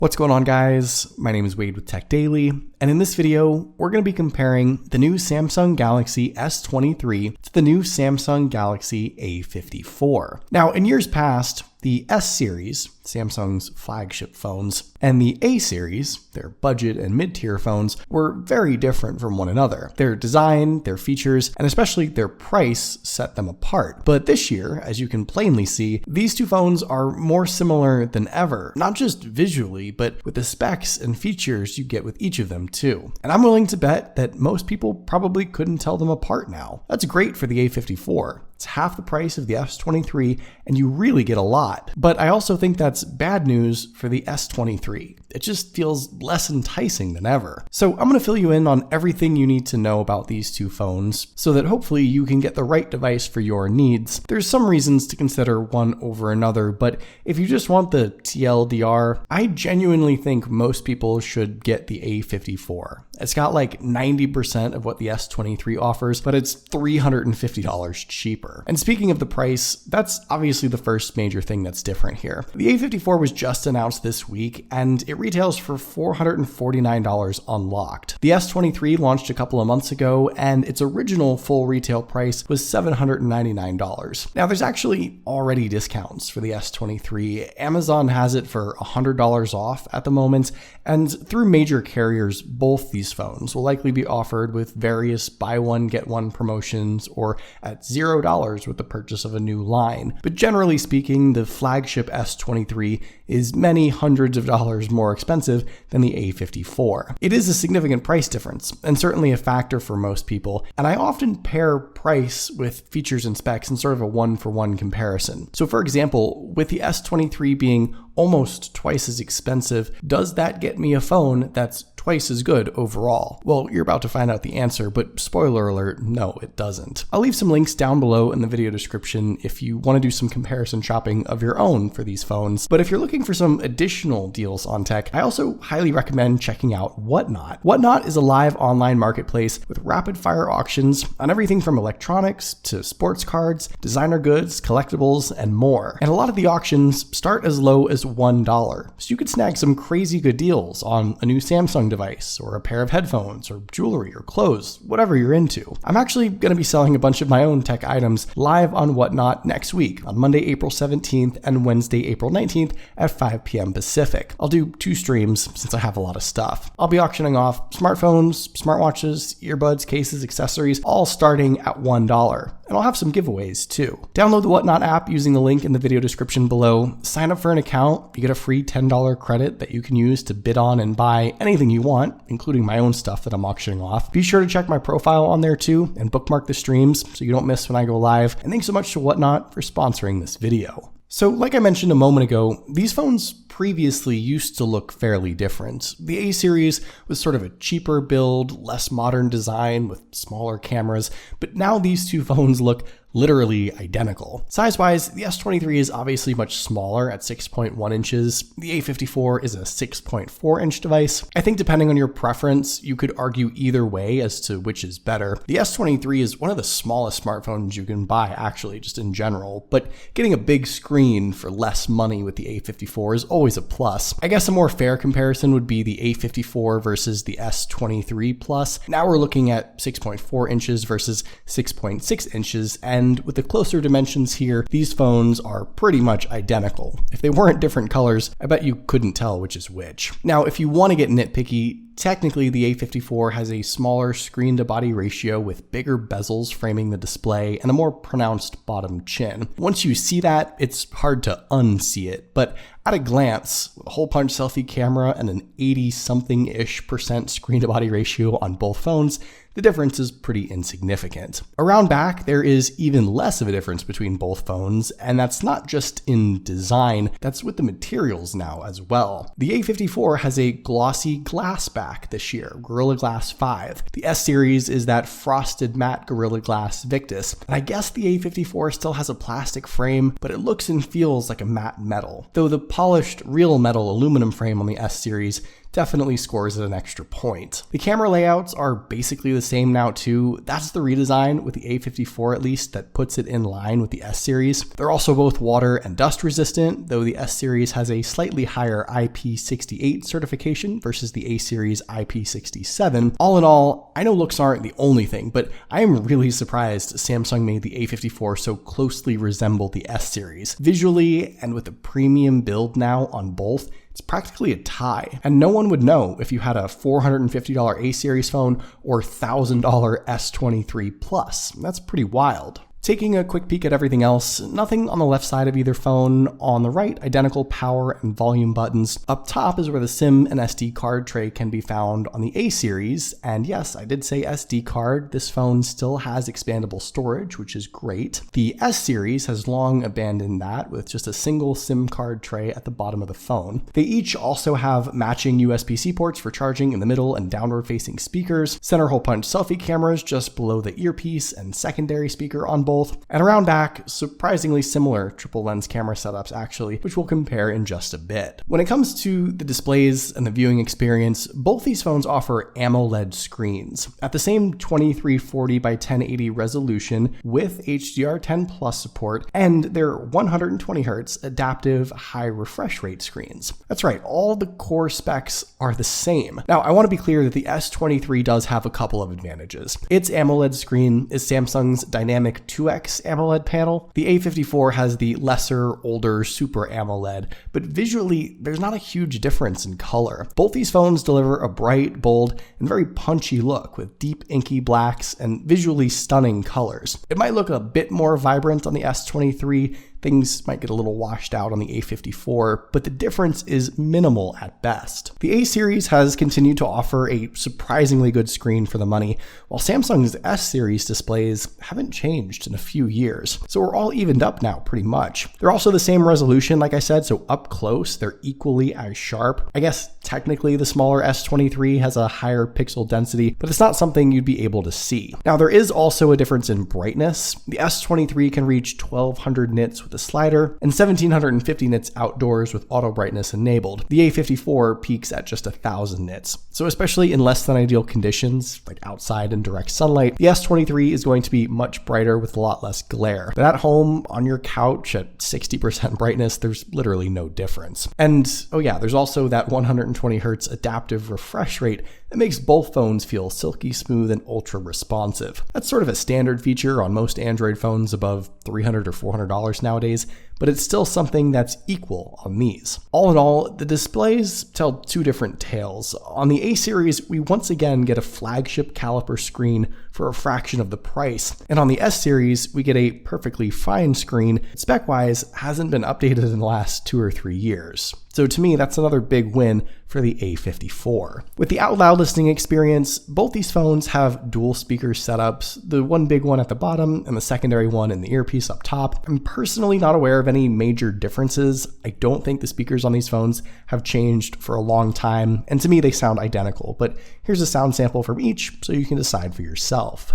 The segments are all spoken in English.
What's going on, guys? My name is Wade with TechDaily, and in this video, we're going to be comparing the new Samsung Galaxy S23 to the new Samsung Galaxy A54. Now, in years past, the S series, Samsung's flagship phones, and the A series, their budget and mid-tier phones, were very different from one another. Their design, their features, and especially their price set them apart. But this year, as you can plainly see, these two phones are more similar than ever, not just visually, but with the specs and features you get with each of them too. And I'm willing to bet that most people probably couldn't tell them apart now. That's great for the A54. It's half the price of the S23, and you really get a lot. But I also think that's bad news for the S23. It just feels less enticing than ever. So I'm going to fill you in on everything you need to know about these two phones so that hopefully you can get the right device for your needs. There's some reasons to consider one over another, but if you just want the TLDR, I genuinely think most people should get the A54. It's got like 90% of what the S23 offers, but it's $350 cheaper. And speaking of the price, that's obviously the first major thing that's different here. The A54 was just announced this week, and it retails for $449 unlocked. The S23 launched a couple of months ago, and its original full retail price was $799. Now, there's actually already discounts for the S23. Amazon has it for $100 off at the moment, and through major carriers, both these phones will likely be offered with various buy one, get one promotions or at $0 with the purchase of a new line. But generally speaking, the flagship S23 is many hundreds of dollars more expensive than the A54. It is a significant price difference and certainly a factor for most people, and I often pair price with features and specs in sort of a one-for-one comparison. So for example, with the S23 being almost twice as expensive, does that get me a phone that's twice as good overall? Well, you're about to find out the answer, but spoiler alert, no, it doesn't. I'll leave some links down below in the video description if you want to do some comparison shopping of your own for these phones. But if you're looking for some additional deals on tech, I also highly recommend checking out Whatnot. Whatnot is a live online marketplace with rapid fire auctions on everything from electronics to sports cards, designer goods, collectibles, and more. And a lot of the auctions start as low as $1, so you could snag some crazy good deals on a new Samsung device or a pair of headphones or jewelry or clothes, whatever you're into. I'm actually going to be selling a bunch of my own tech items live on Whatnot next week on Monday, April 17th and Wednesday, April 19th at 5 p.m. Pacific. I'll do 2 streams since I have a lot of stuff. I'll be auctioning off smartphones, smartwatches, earbuds, cases, accessories, all starting at $1. And I'll have some giveaways too. Download the Whatnot app using the link in the video description below. Sign up for an account. You get a free $10 credit that you can use to bid on and buy anything you want, including my own stuff that I'm auctioning off. Be sure to check my profile on there too and bookmark the streams so you don't miss when I go live. And thanks so much to Whatnot for sponsoring this video. So like I mentioned a moment ago, these phones previously used to look fairly different. The A series was sort of a cheaper build, less modern design with smaller cameras, but now these two phones look literally identical. Size-wise, the S23 is obviously much smaller at 6.1 inches. The A54 is a 6.4 inch device. I think depending on your preference, you could argue either way as to which is better. The S23 is one of the smallest smartphones you can buy, actually, just in general, but getting a big screen for less money with the A54 is always a plus. I guess a more fair comparison would be the A54 versus the S23 Plus. Now we're looking at 6.4 inches versus 6.6 inches, and with the closer dimensions here, these phones are pretty much identical. If they weren't different colors, I bet you couldn't tell which is which. Now, if you want to get nitpicky, technically the A54 has a smaller screen to body ratio with bigger bezels framing the display and a more pronounced bottom chin. Once you see that, it's hard to unsee it, but at a glance, with a hole punch selfie camera and an 80-something-ish% screen to body ratio on both phones, the difference is pretty insignificant. Around back, there is even less of a difference between both phones, and that's not just in design, that's with the materials now as well. The A54 has a glossy glass back this year, Gorilla Glass 5. The S series is that frosted matte Gorilla Glass Victus, and I guess the A54 still has a plastic frame, but it looks and feels like a matte metal. Though the polished real metal aluminum frame on the S series definitely scores at an extra point. The camera layouts are basically the same now too. That's the redesign with the A54 at least that puts it in line with the S series. They're also both water and dust resistant, though the S series has a slightly higher IP68 certification versus the A series IP67. All in all, I know looks aren't the only thing, but I am really surprised Samsung made the A54 so closely resemble the S series. Visually, and with the premium build now on both, it's practically a tie, and no one would know if you had a $450 A series phone or $1,000 S23 Plus. That's pretty wild. Taking a quick peek at everything else, nothing on the left side of either phone. On the right, identical power and volume buttons. Up top is where the SIM and SD card tray can be found on the A series, and yes, I did say SD card. This phone still has expandable storage, which is great. The S series has long abandoned that with just a single SIM card tray at the bottom of the phone. They each also have matching USB-C ports for charging in the middle and downward-facing speakers, center hole punch selfie cameras just below the earpiece, and secondary speaker on both. And around back, surprisingly similar triple lens camera setups actually, which we'll compare in just a bit. When it comes to the displays and the viewing experience, both these phones offer AMOLED screens at the same 2340 by 1080 resolution with HDR10 Plus support, and their 120Hz adaptive high refresh rate screens. That's right, all the core specs are the same. Now, I want to be clear that the S23 does have a couple of advantages. Its AMOLED screen is Samsung's dynamic 2X AMOLED panel. The A54 has the lesser, older Super AMOLED, but visually, there's not a huge difference in color. Both these phones deliver a bright, bold, and very punchy look with deep inky blacks and visually stunning colors. It might look a bit more vibrant on the S23, things might get a little washed out on the A54, but the difference is minimal at best. The A series has continued to offer a surprisingly good screen for the money, while Samsung's S series displays haven't changed in a few years. So we're all evened up now pretty much. They're also the same resolution, like I said, so up close, they're equally as sharp. I guess technically the smaller S23 has a higher pixel density, but it's not something you'd be able to see. Now there is also a difference in brightness. The S23 can reach 1200 nits with the slider, and 1750 nits outdoors with auto brightness enabled. The A54 peaks at just 1000 nits. So especially in less than ideal conditions, like outside in direct sunlight, the S23 is going to be much brighter with a lot less glare. But at home, on your couch at 60% brightness, there's literally no difference. And oh yeah, there's also that 120Hz adaptive refresh rate that makes both phones feel silky smooth and ultra responsive. That's sort of a standard feature on most Android phones above $300 or $400 nowadays, but it's still something that's equal on these. All in all, the displays tell two different tales. On the A series, we once again get a flagship caliper screen for a fraction of the price, and on the S series, we get a perfectly fine screen that spec-wise hasn't been updated in the last 2 or 3 years. So to me, that's another big win for the A54. With the out loud listening experience, both these phones have dual speaker setups, the one big one at the bottom and the secondary one in the earpiece up top. I'm personally not aware of any major differences. I don't think the speakers on these phones have changed for a long time, and to me they sound identical, but here's a sound sample from each so you can decide for yourself.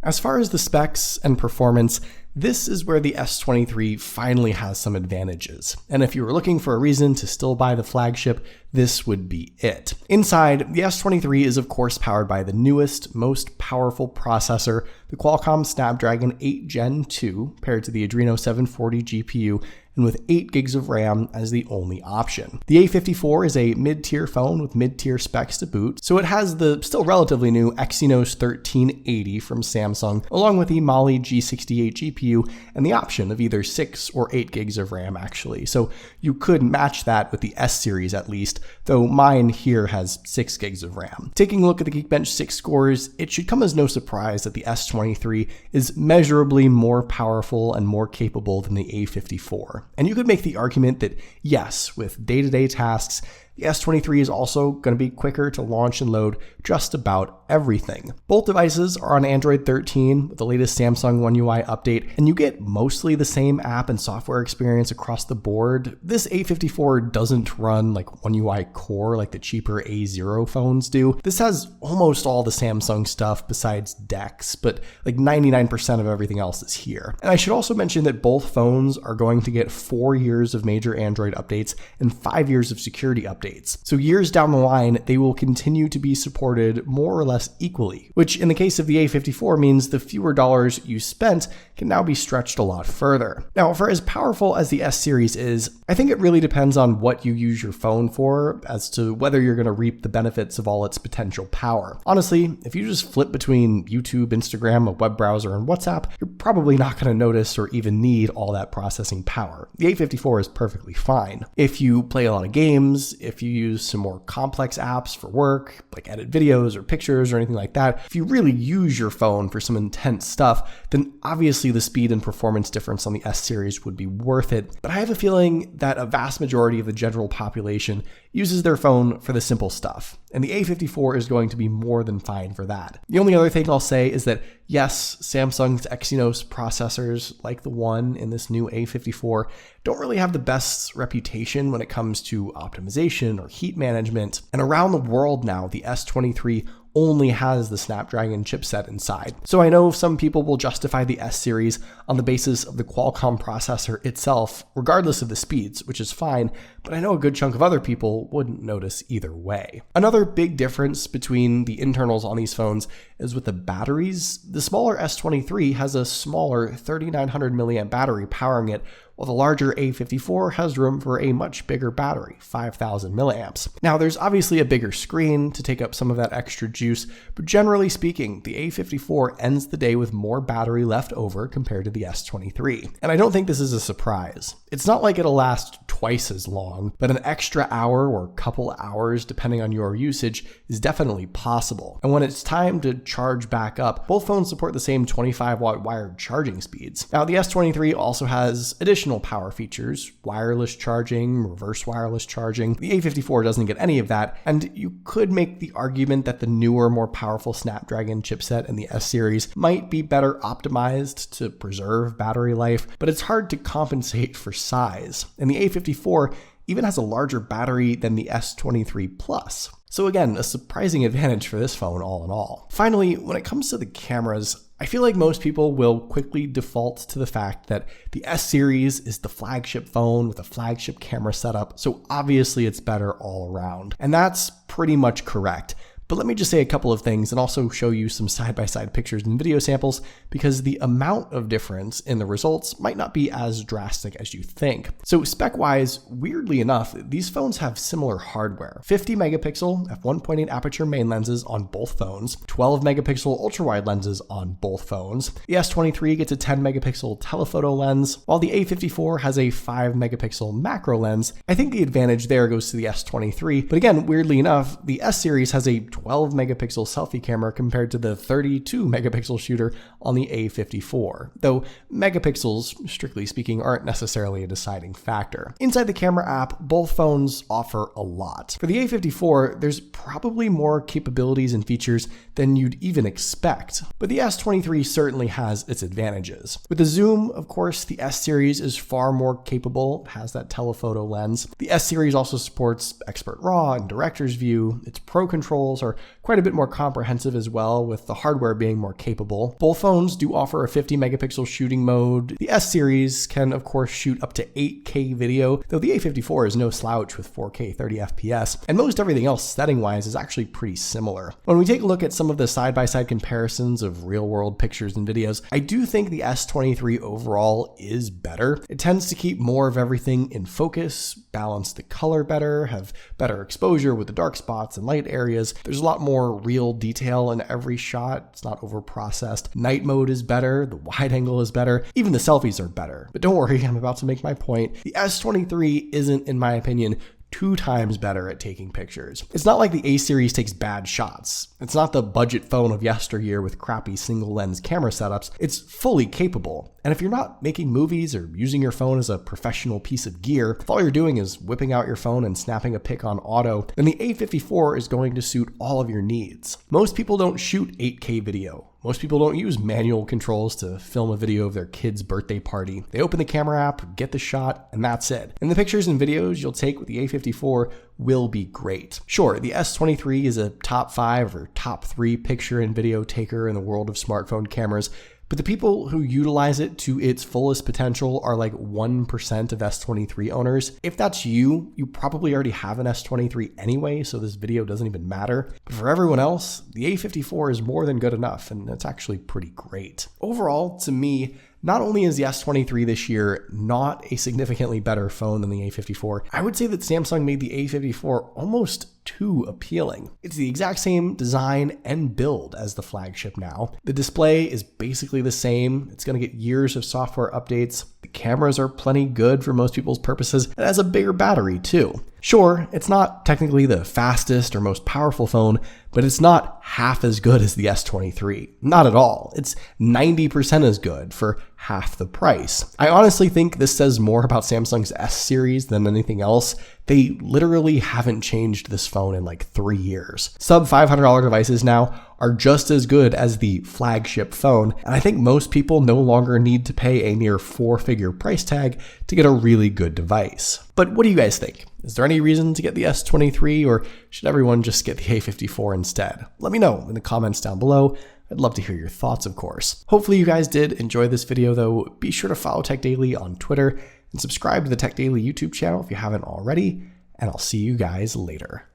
As far as the specs and performance, this is where the S23 finally has some advantages. And if you were looking for a reason to still buy the flagship, this would be it. Inside, the S23 is of course powered by the newest, most powerful processor, the Qualcomm Snapdragon 8 Gen 2, paired to the Adreno 740 GPU, and with 8 gigs of RAM as the only option. The A54 is a mid-tier phone with mid-tier specs to boot, so it has the still relatively new Exynos 1380 from Samsung, along with the Mali G68 GPU and the option of either 6 or 8 gigs of RAM actually. So you could match that with the S series at least, though mine here has 6 gigs of RAM. Taking a look at the Geekbench 6 scores, it should come as no surprise that the S23 is measurably more powerful and more capable than the A54. And you could make the argument that yes, with day-to-day tasks, the S23 is also going to be quicker to launch and load just about everything. Both devices are on Android 13 with the latest Samsung One UI update, and you get mostly the same app and software experience across the board. This A54 doesn't run like One UI Core like the cheaper A0 phones do. This has almost all the Samsung stuff besides DeX, but like 99% of everything else is here. And I should also mention that both phones are going to get 4 years of major Android updates and 5 years of security updates. So years down the line, they will continue to be supported more or less equally, which in the case of the A54 means the fewer dollars you spent can now be stretched a lot further. Now, for as powerful as the S series is, I think it really depends on what you use your phone for as to whether you're going to reap the benefits of all its potential power. Honestly, if you just flip between YouTube, Instagram, a web browser, and WhatsApp, you're probably not going to notice or even need all that processing power. The A54 is perfectly fine. If you play a lot of games, if you use some more complex apps for work, like edit videos or pictures or anything like that, if you really use your phone for some intense stuff, then obviously the speed and performance difference on the S series would be worth it. But I have a feeling that a vast majority of the general population uses their phone for the simple stuff, and the A54 is going to be more than fine for that. The only other thing I'll say is that yes, Samsung's Exynos processors, like the one in this new A54, don't really have the best reputation when it comes to optimization or heat management, and around the world now, the S23 only has the Snapdragon chipset inside. So I know some people will justify the S series on the basis of the Qualcomm processor itself, regardless of the speeds, which is fine, but I know a good chunk of other people wouldn't notice either way. Another big difference between the internals on these phones is with the batteries. The smaller S23 has a smaller 3900 milliamp battery powering it, while the larger A54 has room for a much bigger battery, 5000 milliamps. Now, there's obviously a bigger screen to take up some of that extra juice, but generally speaking, the A54 ends the day with more battery left over compared to the S23. And I don't think this is a surprise. It's not like it'll last twice as long, but an extra hour or couple hours, depending on your usage, is definitely possible. And when it's time to charge back up, both phones support the same 25-watt wired charging speeds. Now, the S23 also has additional power features, wireless charging, reverse wireless charging. The A54 doesn't get any of that, and you could make the argument that the newer, more powerful Snapdragon chipset in the S series might be better optimized to preserve battery life, but it's hard to compensate for size. And the A54 even has a larger battery than the S23 Plus. So again, a surprising advantage for this phone all in all. Finally, when it comes to the cameras, I feel like most people will quickly default to the fact that the S series is the flagship phone with a flagship camera setup, so obviously it's better all around. And that's pretty much correct. But let me just say a couple of things and also show you some side-by-side pictures and video samples, because the amount of difference in the results might not be as drastic as you think. So spec-wise, weirdly enough, these phones have similar hardware. 50 megapixel f1.8 aperture main lenses on both phones, 12 megapixel ultra-wide lenses on both phones. The S23 gets a 10 megapixel telephoto lens, while the A54 has a 5 megapixel macro lens. I think the advantage there goes to the S23, but again, weirdly enough, the S series has a 12 megapixel selfie camera compared to the 32 megapixel shooter on the A54, though megapixels, strictly speaking, aren't necessarily a deciding factor. Inside the camera app, both phones offer a lot. For the A54, there's probably more capabilities and features than you'd even expect, but the S23 certainly has its advantages. With the zoom, of course, the S series is far more capable, has that telephoto lens. The S series also supports Expert RAW and Director's View. Its Pro controls are quite a bit more comprehensive as well, with the hardware being more capable. Both phones do offer a 50 megapixel shooting mode. The S series can of course shoot up to 8K video, though the A54 is no slouch with 4K 30 FPS, and most everything else setting wise is actually pretty similar. When we take a look at some of the side-by-side comparisons of real-world pictures and videos, I do think the S23 overall is better. It tends to keep more of everything in focus, balance the color better, have better exposure with the dark spots and light areas. There's a lot more real detail in every shot. It's not over-processed. Night mode is better, the wide angle is better, even the selfies are better. But don't worry, I'm about to make my point. The S23 isn't, in my opinion, 2 times better at taking pictures. It's not like the A series takes bad shots. It's not the budget phone of yesteryear with crappy single lens camera setups. It's fully capable. And if you're not making movies or using your phone as a professional piece of gear, if all you're doing is whipping out your phone and snapping a pic on auto, then the A54 is going to suit all of your needs. Most people don't shoot 8K video. Most people don't use manual controls to film a video of their kid's birthday party. They open the camera app, get the shot, and that's it. And the pictures and videos you'll take with the A54 will be great. Sure, the S23 is a top 5 or top 3 picture and video taker in the world of smartphone cameras, but the people who utilize it to its fullest potential are like 1% of S23 owners. If that's you, you probably already have an S23 anyway, so this video doesn't even matter. But for everyone else, the A54 is more than good enough, and it's actually pretty great. Overall, to me, not only is the S23 this year not a significantly better phone than the A54, I would say that Samsung made the A54 almost too appealing. It's the exact same design and build as the flagship now. The display is basically the same. It's going to get years of software updates. The cameras are plenty good for most people's purposes. It has a bigger battery too. Sure, it's not technically the fastest or most powerful phone, but it's not half as good as the S23. Not at all. It's 90% as good for half the price. I honestly think this says more about Samsung's S series than anything else. They literally haven't changed this phone in like 3 years. Sub $500 devices now are just as good as the flagship phone, and I think most people no longer need to pay a near 4-figure price tag to get a really good device. But what do you guys think? Is there any reason to get the S23, or should everyone just get the A54 instead? Let me know in the comments down below. I'd love to hear your thoughts, of course. Hopefully you guys did enjoy this video though. Be sure to follow TechDaily on Twitter and subscribe to the TechDaily YouTube channel if you haven't already, and I'll see you guys later.